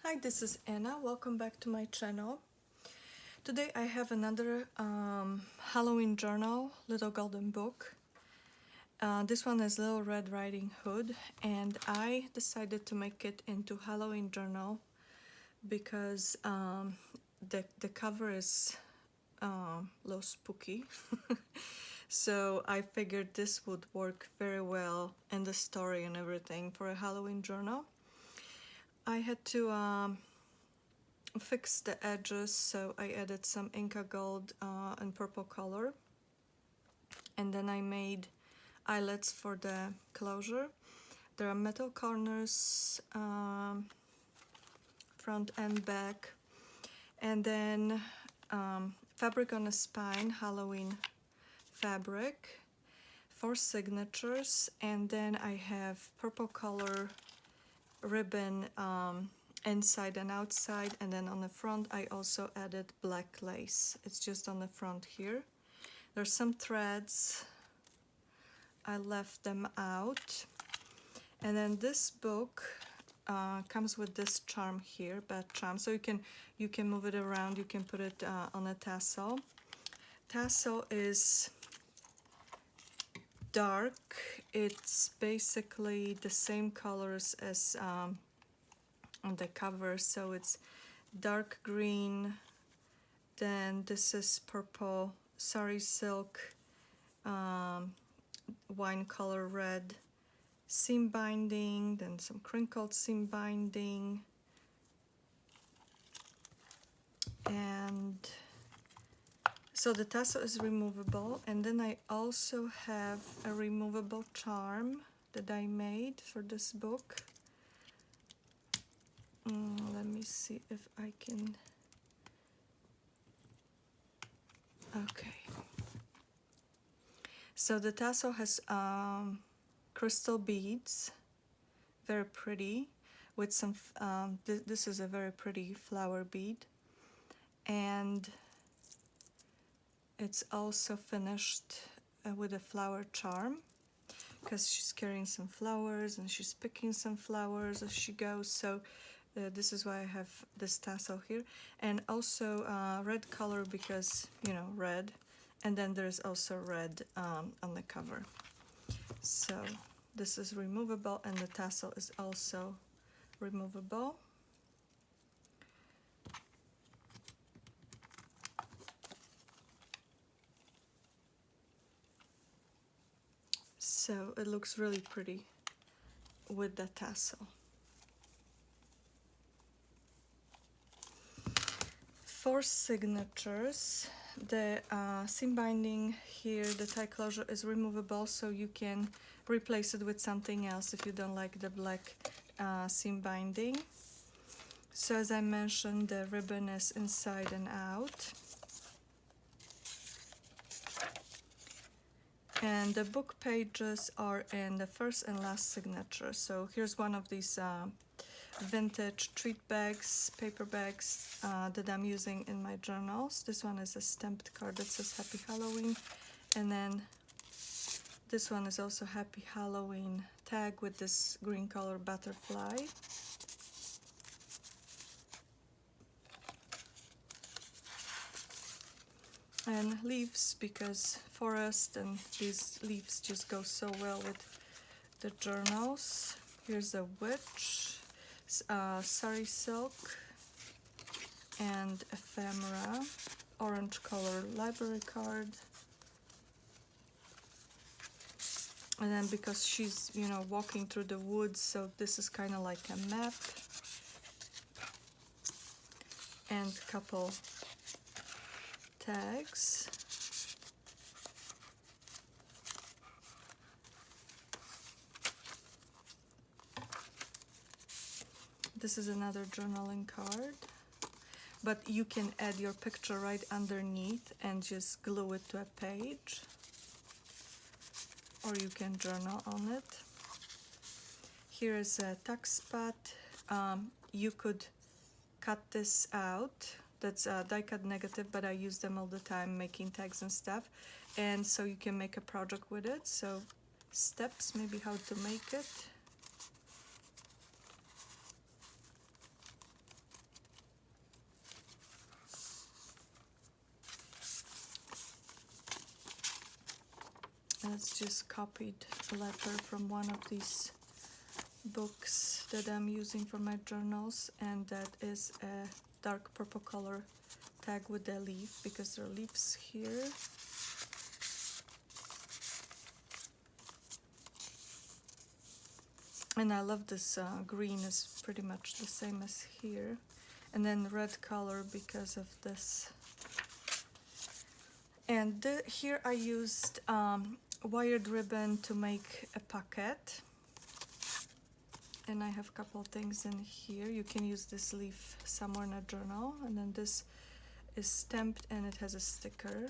Hi, this is Anna. Welcome back to my channel. Today I have another Halloween journal, Little Golden Book. This one is Little Red Riding Hood, and I decided to make it into Halloween journal because the cover is a little spooky. So I figured this would work very well in the story and everything for a Halloween journal. I had to fix the edges, so I added some Inca gold and purple color, and then I made eyelets for the closure. There are metal corners, front and back, and then fabric on a spine, Halloween fabric, 4 signatures, and then I have purple color ribbon inside and outside, and then on the front I also added black lace. It's just on the front here. There's some threads, I left them out. And then this book comes with this charm here, bad charm, so you can move it around, you can put it on a tassel. Tassel is dark. It's basically the same colors as on the cover, so it's dark green, then this is purple sari silk, wine color red seam binding, then some crinkled seam binding, and so the tassel is removable. And then I also have a removable charm that I made for this book. Let me see if I can. Okay. So the tassel has crystal beads, very pretty, with some. This is a very pretty flower bead, and it's also finished with a flower charm, because she's carrying some flowers and she's picking some flowers as she goes. So this is why I have this tassel here, and also red color because, you know, red, and then there's also red on the cover. So this is removable, and the tassel is also removable. So it looks really pretty with the tassel. 4 signatures. The seam binding here, the tie closure, is removable, so you can replace it with something else if you don't like the black seam binding. So as I mentioned, the ribbon is inside and out. And the book pages are in the first and last signature. So here's one of these vintage treat bags, paper bags that I'm using in my journals. This one is a stamped card that says Happy Halloween, and then this one is also Happy Halloween tag with this green color butterfly. And leaves, because forest and these leaves just go so well with the journals. Here's a witch, sari silk, and ephemera, orange color library card. And then because she's, you know, walking through the woods, so this is kind of like a map, and a couple tags. This is another journaling card, but you can add your picture right underneath and just glue it to a page, or you can journal on it. Here is a tuck spot. You could cut this out. That's a die cut negative, but I use them all the time making tags and stuff, and so you can make a project with it. So steps, maybe how to make it. That's just copied a letter from one of these books that I'm using for my journals, and that is a dark purple color tag with a leaf because there are leaves here. And I love this green, is pretty much the same as here. And then red color because of this. And here I used wired ribbon to make a pocket. And I have a couple of things in here. You can use this leaf somewhere in a journal. And then this is stamped and it has a sticker.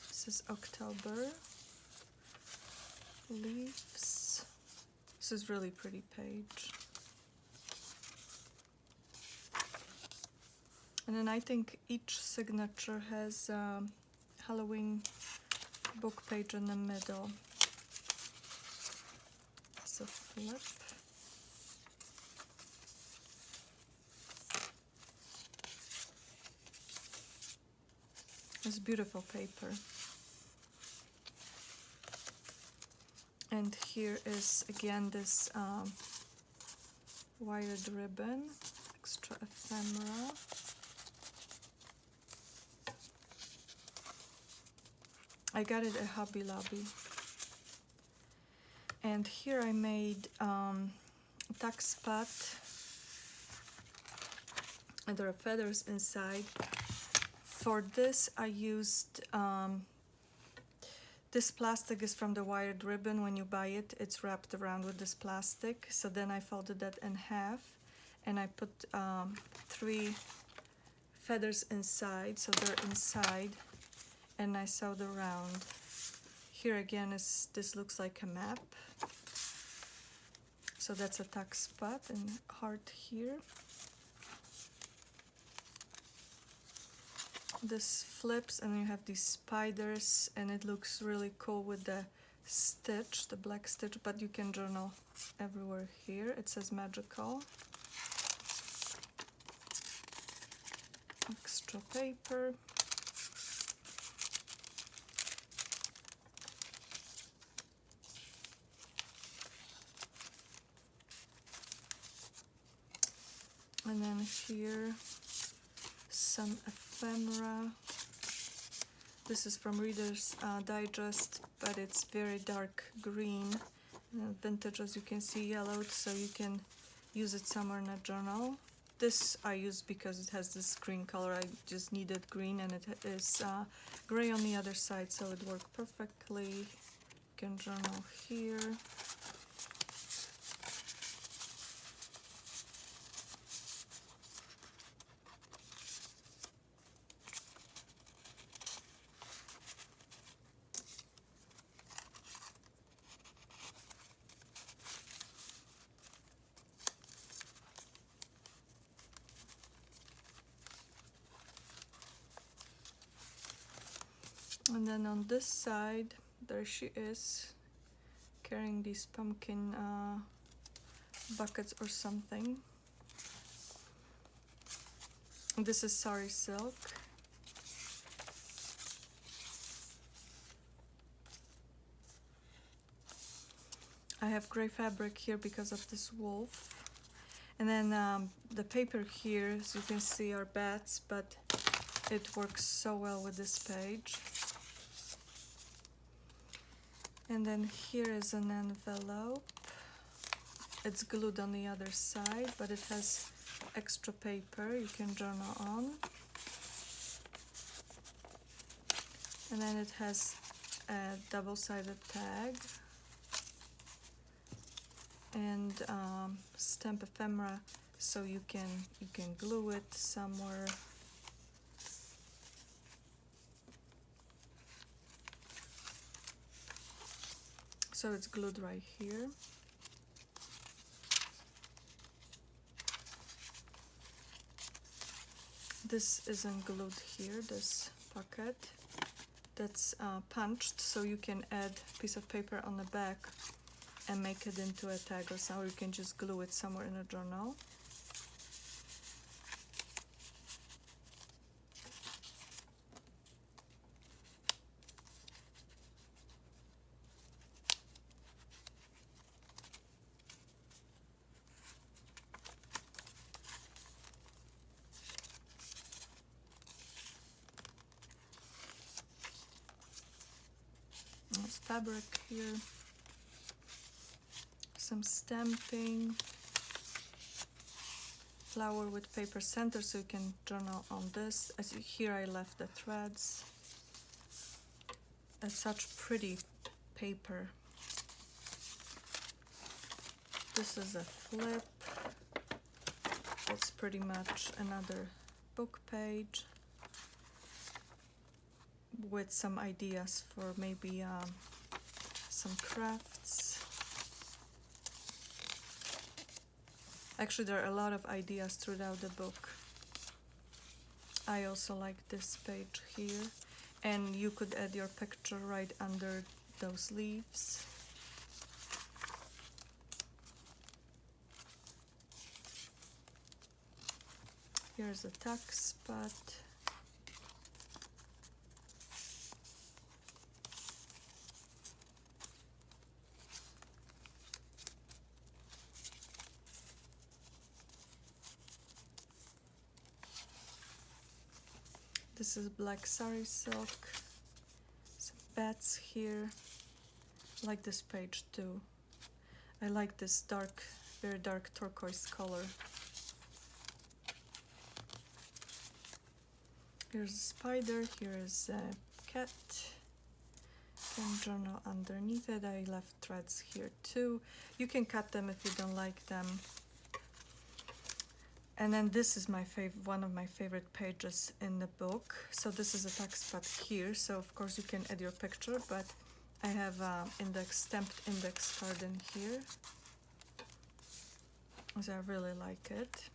This is October. Leaves. This is really pretty page. And then I think each signature has Halloween book page in the middle. It's a flip. It's beautiful paper. And here is again this wired ribbon, extra ephemera. I got it at Hobby Lobby. And here I made tack spot, and there are feathers inside. For this I used, this plastic is from the wired ribbon. When you buy it, it's wrapped around with this plastic. So then I folded that in half and I put 3 feathers inside, so they're inside, and I sewed around. Here again this looks like a map. So that's a tuck spot and heart here. This flips and you have these spiders, and it looks really cool with the stitch, the black stitch, but you can journal everywhere here. It says magical. Extra paper. And then here some ephemera. This is from Reader's Digest, but it's very dark green. Vintage, as you can see, yellowed, so you can use it somewhere in a journal. This I use because it has this green color. I just needed green, and it is gray on the other side, so it worked perfectly. You can journal here. And then on this side, there she is, carrying these pumpkin buckets or something. And this is sari silk. I have gray fabric here because of this wolf. And then the paper here, as you can see, are bats, but it works so well with this page. And then here is an envelope. It's glued on the other side, but it has extra paper you can journal on. And then it has a double-sided tag and stamp ephemera, so you can glue it somewhere. So it's glued right here. This isn't glued here, this pocket. That's punched, so you can add a piece of paper on the back and make it into a tag or something. You can just glue it somewhere in a journal. fabric here, some stamping, flower with paper center, so you can journal on this. As you, here I left the threads. It's such pretty paper. This is a flip. It's pretty much another book page with some ideas for maybe some crafts. Actually, there are a lot of ideas throughout the book. I also like this page here, and you could add your picture right under those leaves. Here's a tuck spot. This is black sari silk. Some bats here. I like this page too. I like this dark, very dark turquoise color. Here's a spider, here is a cat. You can journal underneath it. I left threads here too. You can cut them if you don't like them. And then this is my one of my favorite pages in the book. So this is a tuck spot here. So of course you can add your picture, but I have stamped index card in here. So I really like it.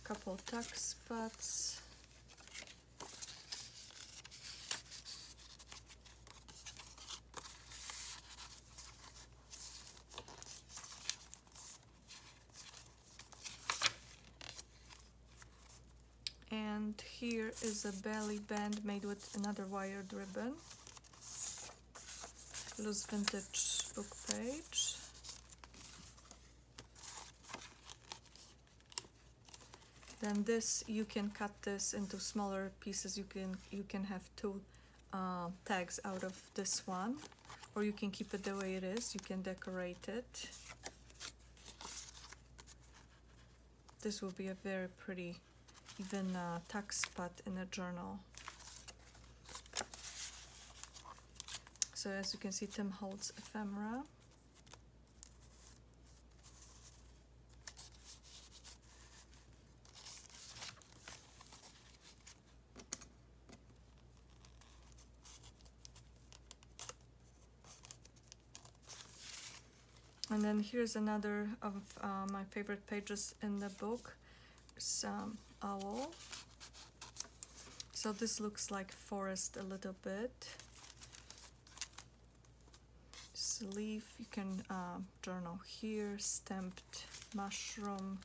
Couple tuck spots. And here is a belly band made with another wired ribbon. Loose vintage book page. Then this, you can cut this into smaller pieces. You can have two tags out of this one, or you can keep it the way it is. You can decorate it. This will be a very pretty, even tuck spot in a journal. So as you can see, Tim holds ephemera. And then here's another of my favorite pages in the book, some owl. So this looks like forest a little bit. This leaf, you can journal here, stamped mushroom.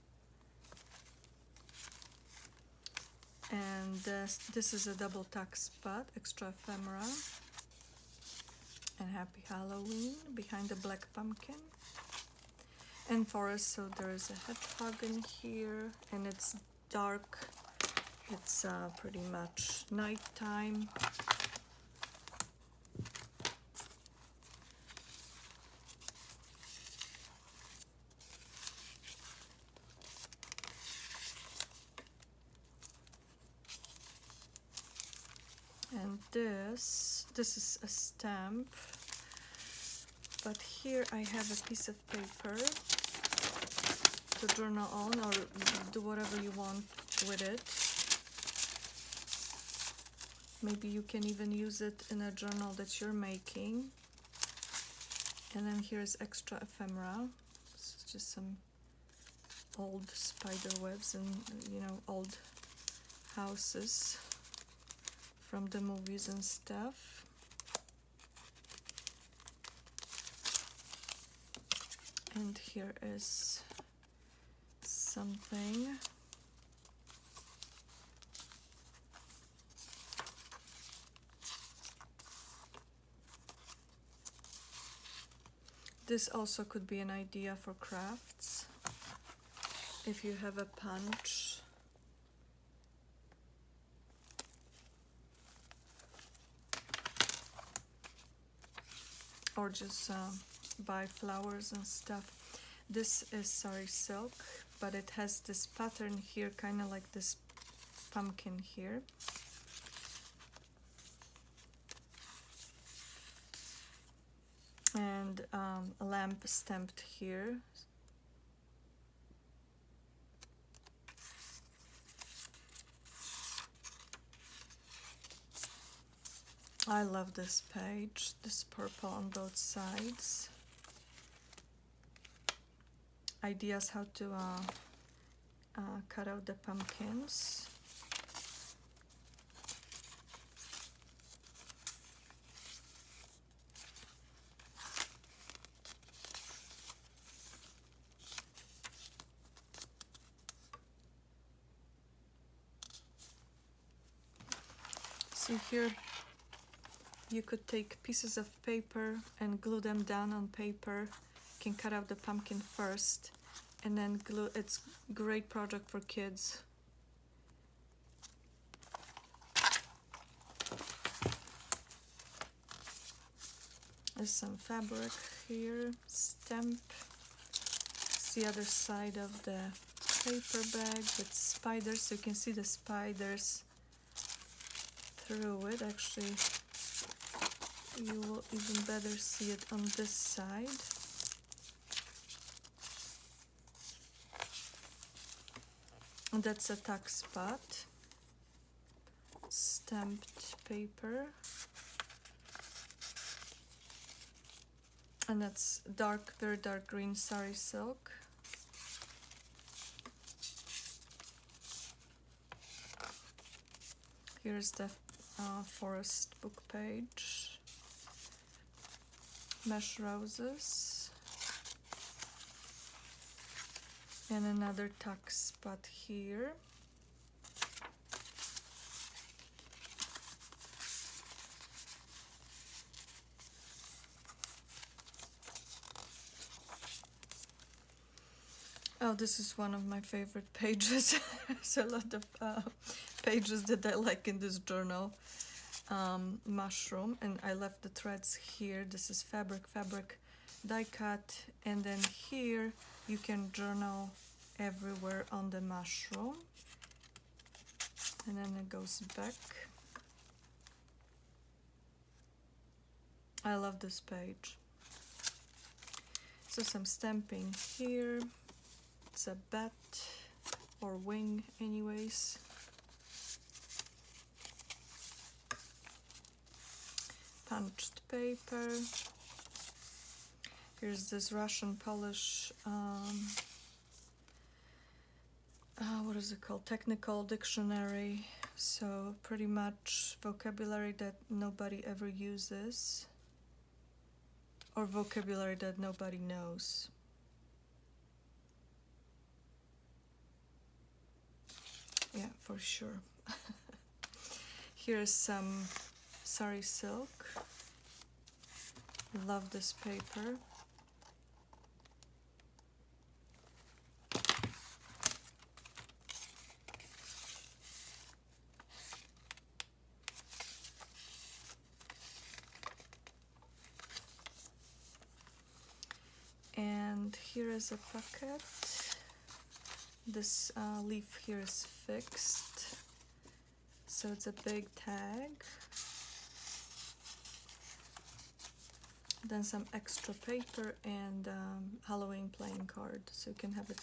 And this is a double tuck spot, extra ephemera. And Happy Halloween behind the black pumpkin. And forest, so there is a hedgehog in here, and it's dark. It's pretty much nighttime. And this is a stamp, but here I have a piece of paper to journal on, or do whatever you want with it. Maybe you can even use it in a journal that you're making. And then here's extra ephemera. This is just some old spider webs and, you know, old houses from the movies and stuff. And here is something. This also could be an idea for crafts if you have a punch. Or just buy flowers and stuff. This is sari silk, but it has this pattern here, kind of like this pumpkin here. And a lamp stamped here. I love this page, this purple on both sides. Ideas how to cut out the pumpkins. See here, you could take pieces of paper and glue them down on paper. You can cut out the pumpkin first and then glue. It's a great project for kids. There's some fabric here, stamp. It's the other side of the paper bag with spiders, so you can see the spiders through it. Actually, you will even better see it on this side. And that's a tuck spot. Stamped paper. And that's dark, very dark green sari silk. Here's the forest book page. Mesh roses. And another tuck spot here. Oh, this is one of my favorite pages. There's a lot of pages that I like in this journal. Mushroom, and I left the threads here. This is fabric, die cut, and then here you can journal everywhere on the mushroom. And then it goes back. I love this page. So some stamping here. It's a bat or wing anyways. Punched paper. Here's this Russian Polish what is it called? Technical dictionary. So pretty much vocabulary that nobody ever uses, or vocabulary that nobody knows. Yeah, for sure. Here's some sari silk. Love this paper. And here is a pocket. This leaf here is fixed, so it's a big tag. Then some extra paper and Halloween playing card, so you can have it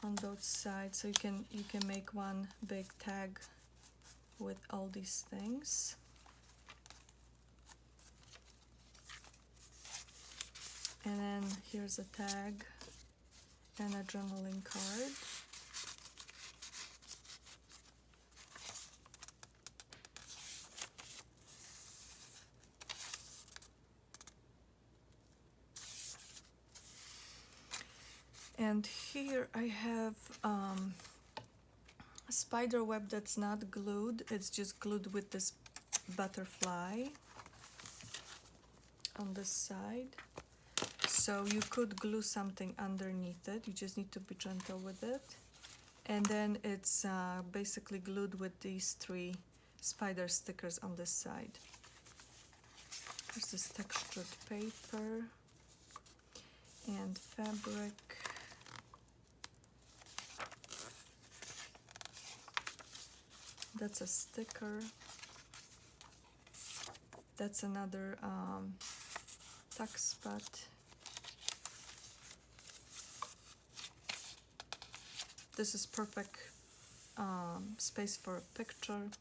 on both sides. So you can make one big tag with all these things. And then here's a tag and a journaling card. And here I have a spider web that's not glued, it's just glued with this butterfly on this side. so you could glue something underneath it. You just need to be gentle with it. And then it's basically glued with these 3 spider stickers on this side. There's this textured paper and fabric. That's a sticker. That's another tuck spot. This is perfect space for a picture.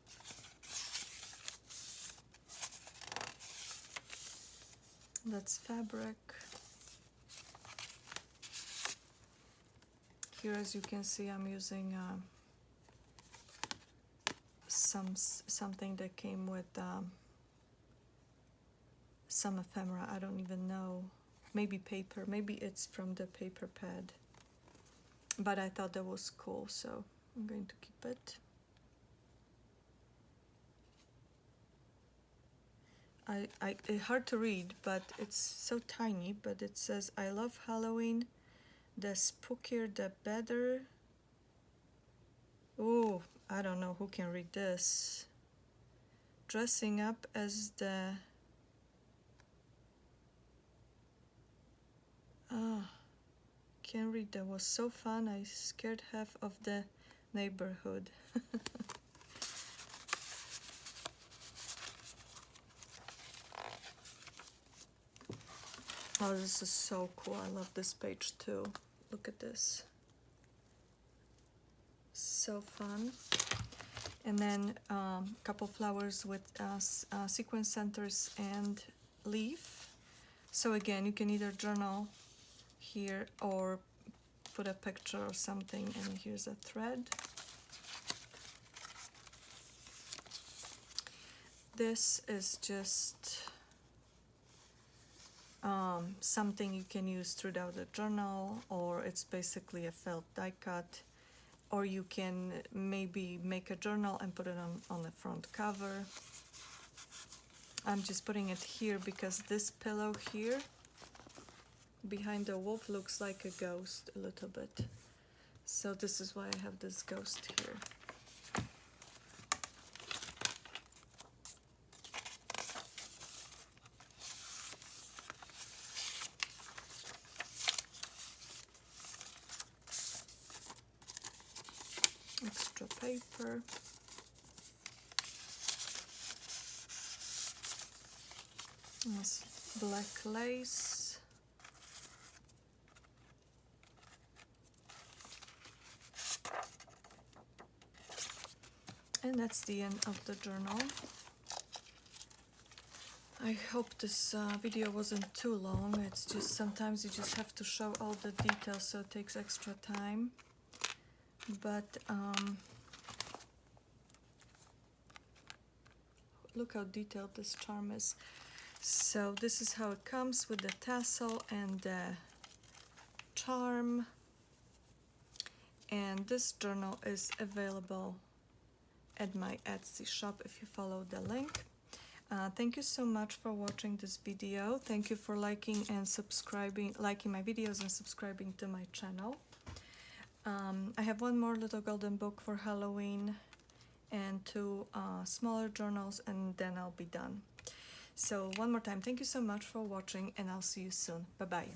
That's fabric. Here, as you can see, I'm using something that came with some ephemera. I don't even know. Maybe paper. Maybe it's from the paper pad. But I thought that was cool, so I'm going to keep it. It's hard to read, but it's so tiny. But it says, "I love Halloween. The spookier, the better." Oh, I don't know who can read this. Dressing up as the... Can't read. That was so fun. I scared half of the neighborhood. Oh, this is so cool. I love this page too. Look at this. So fun. And then a couple flowers with sequin centers and leaf. So again, you can either journal here or put a picture or something. And here's a thread. This is just something you can use throughout the journal, or it's basically a felt die cut, or you can maybe make a journal and put it on the front cover. I'm just putting it here because this pillow here behind the wolf looks like a ghost a little bit. So this is why I have this ghost here. Extra paper. This black lace. And that's the end of the journal. I hope this video wasn't too long. It's just sometimes you just have to show all the details, so it takes extra time. But look how detailed this charm is. So this is how it comes with the tassel and the charm. And this journal is available at my Etsy shop if you follow the link. Thank you so much for watching this video. Thank you for liking my videos and subscribing to my channel. I have one more little golden book for Halloween and 2 smaller journals, and then I'll be done. So one more time, thank you so much for watching, and I'll see you soon. Bye-bye.